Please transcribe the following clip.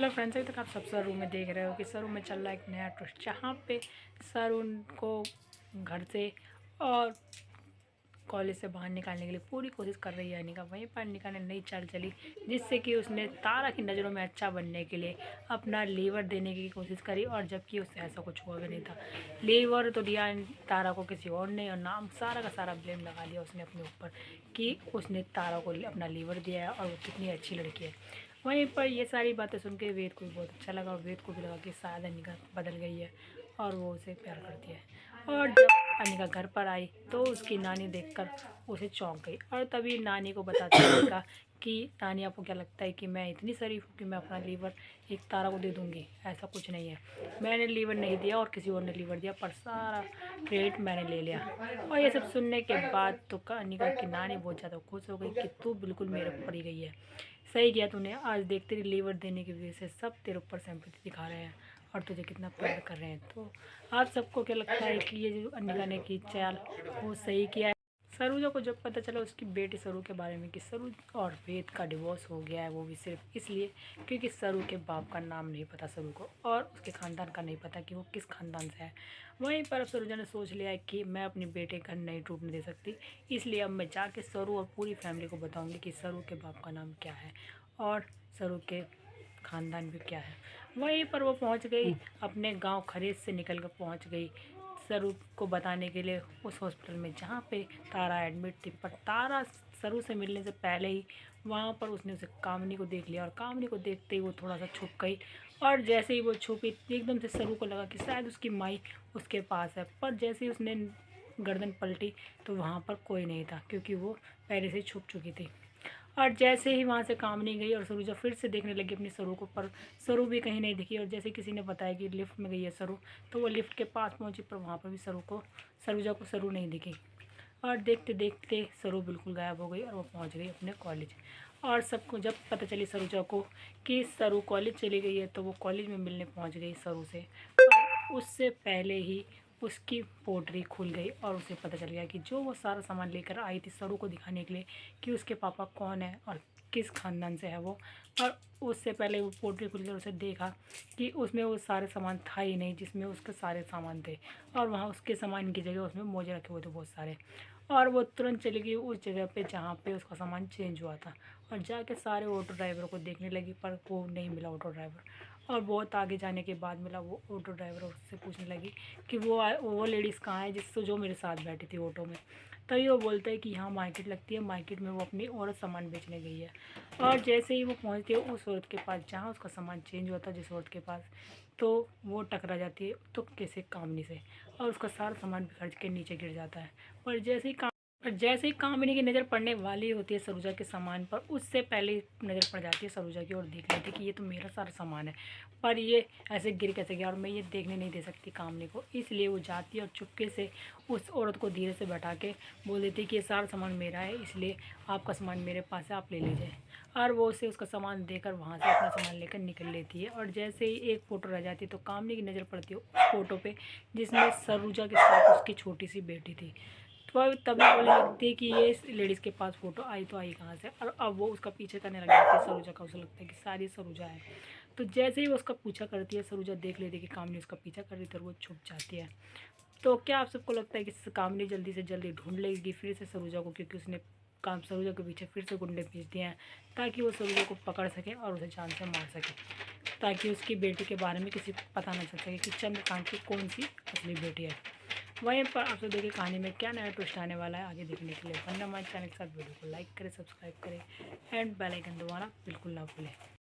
Hello friends, अभी तक आप सब सर रूम में देख रहे हो कि सर रूम में चल रहा है एक नया ट्विस्ट, जहाँ पे सर उनको घर से और कॉलेज से बाहर निकालने के लिए पूरी कोशिश कर रही है अनिका। वहीं पर अनिका ने नई चाल चली, जिससे कि उसने तारा की नज़रों में अच्छा बनने के लिए अपना लीवर देने की कोशिश करी, और जबकि उससे ऐसा कुछ हुआ भी नहीं था। लीवर तो दिया तारा को किसी और ने, और नाम सारा का सारा ब्लेम लगा लिया उसने अपने ऊपर कि उसने तारा को अपना लीवर दिया है और वो कितनी अच्छी लड़की है। वहीं पर ये सारी बातें सुन के वेद को भी बहुत अच्छा लगा, और वेद को भी लगा कि शायद अनिका बदल गई है और वो उसे प्यार करती है। और जब अनिका घर पर आई तो उसकी नानी देखकर उसे चौंक गई, और तभी नानी को बताती है अनिका कि नानी, आपको क्या लगता है कि मैं इतनी शरीफ हूँ कि मैं अपना लीवर एक तारा को दे दूँगी? ऐसा कुछ नहीं है, मैंने लीवर नहीं दिया और किसी और ने लीवर दिया, पर सारा क्रेडिट मैंने ले लिया। और ये सब सुनने के बाद तो अनिका की नानी बहुत ज़्यादा खुश हो गई कि तू बिल्कुल मेरे ऊपर ही गई है, सही किया तूने। आज देख तेरी लीवर देने की वजह से सब तेरे ऊपर सिंपैथी दिखा रहे हैं और तुझे कितना प्यार कर रहे हैं। तो आप सबको क्या लगता है कि ये जो अनिका ने की चाल वो सही किया है? सरूजा को जब पता चला उसकी बेटी सरू के बारे में कि सरू और वेद का डिवोर्स हो गया है, वो भी सिर्फ इसलिए क्योंकि सरू के बाप का नाम नहीं पता सरू को, और उसके ख़ानदान का नहीं पता कि वो किस ख़ानदान से है। वहीं पर अब सरूजा ने सोच लिया है कि मैं अपनी बेटे का नहीं टूटने दे सकती, इसलिए अब मैं जाके सरू और पूरी फैमिली को बताऊंगी कि सरू के बाप का नाम क्या है और सरू के ख़ानदान भी क्या है। वहीं पर वो पहुंच गई अपने गांव, खरीद से निकल कर पहुंच गई सरू को बताने के लिए उस हॉस्पिटल में जहाँ पे तारा एडमिट थी। पर तारा सरू से मिलने से पहले ही वहाँ पर उसने उसे कामनी को देख लिया, और कामनी को देखते ही वो थोड़ा सा छुप गई, और जैसे ही वो छुपी एकदम से सरू को लगा कि शायद उसकी माई उसके पास है। पर जैसे ही उसने गर्दन पलटी तो वहाँ पर कोई नहीं था, क्योंकि वो पहले से छुप चुकी थी। और जैसे ही वहाँ से कामनी गई और सरूजा फिर से देखने लगी अपनी सरू को, पर सरू भी कहीं नहीं दिखी। और जैसे किसी ने बताया कि लिफ्ट में गई है सरू, तो वो लिफ्ट के पास पहुँची, पर वहाँ पर भी सरूजा को सरू नहीं दिखी। और देखते देखते सरू बिल्कुल गायब हो गई और वो पहुँच गई अपने कॉलेज। और सबको जब पता चली सरूजा को कि सरू कॉलेज चली गई है, तो वो कॉलेज में मिलने पहुँच गई सरू से। पर उससे पहले ही उसकी पोटरी खुल गई और उसे पता चल गया कि जो वो सारा सामान लेकर आई थी सरू को दिखाने के लिए कि उसके पापा कौन है और किस ख़ानदान से है वो। और उससे पहले वो पोटरी खुलकर उसे देखा कि उसमें वो सारे सामान था ही नहीं जिसमें उसके सारे सामान थे, और वहाँ उसके सामान की जगह उसमें मोजे रखे हुए थे बहुत सारे। और वो तुरंत चली गई उस जगह पे जहाँ पे उसका सामान चेंज हुआ था, और जाके सारे ऑटो ड्राइवर को देखने लगी, पर वो नहीं मिला ऑटो ड्राइवर। और बहुत आगे जाने के बाद मिला वो ऑटो ड्राइवर, उससे पूछने लगी कि वो लेडीज़ कहाँ है जिससे जो मेरे साथ बैठी थी ऑटो में। तभी वो बोलता है कि यहाँ मार्केट लगती है, मार्केट में वो अपनी औरत सामान बेचने गई है। और जैसे ही वो पहुँचती है उस औरत के पास जहाँ उसका सामान चेंज हुआ था जिस औरत के पास, तो वो टकरा जाती है तो कैसे कामनी से, और उसका सारा सामान बिखर के नीचे गिर जाता है। पर जैसे ही कामिनी की नज़र पड़ने वाली होती है सरूजा के सामान पर, उससे पहले ही नज़र पड़ जाती है सरूजा की और देख लेती है कि ये तो मेरा सारा सामान है, पर ये ऐसे गिर कैसे गया और मैं ये देखने नहीं दे सकती कामिनी को। इसलिए वो जाती है और चुपके से उस औरत को धीरे से बैठा के बोल देती है कि ये सारा सामान मेरा है, इसलिए आपका सामान मेरे पास है, आप ले लीजिए। और वो उसे उसका सामान देकर वहाँ से अपना सामान लेकर निकल लेती है। और जैसे ही एक फ़ोटो रह जाती है तो कामिनी की नज़र पड़ती है उस फ़ोटो पर जिसमें सरूजा के साथ उसकी छोटी सी बेटी थी। तो तभी बोलने लगती है कि ये लेडीज़ के पास फ़ोटो आई तो आई कहाँ से, और अब वो उसका पीछे करने लग जाती है सरूजा का। उसे लगता है कि सारी सरूजा है। तो जैसे ही वो उसका पीछा करती है सरूजा देख लेती है कि कामनी उसका पीछा कर रही थी और वो छुप जाती है। तो क्या आप सबको लगता है कि कामनी जल्दी से जल्दी ढूंढ लेगी फिर से सरूजा को, क्योंकि उसने काम सरूजा के पीछे फिर से गुंडे भेज दिए हैं ताकि वो सरूजा को पकड़ सके और उसे जान से मार सके, ताकि उसकी बेटी के बारे में किसी को पता ना चल सके कि चंद्रकांत की कौन सी असली बेटी है। वहीं पर आप सब देखिए कहानी में क्या नया ट्विस्ट आने वाला है आगे देखने के लिए। वरना हमारे चैनल के साथ वीडियो को लाइक करें, सब्सक्राइब करें एंड बेल आइकन दबाना बिल्कुल ना भूलें।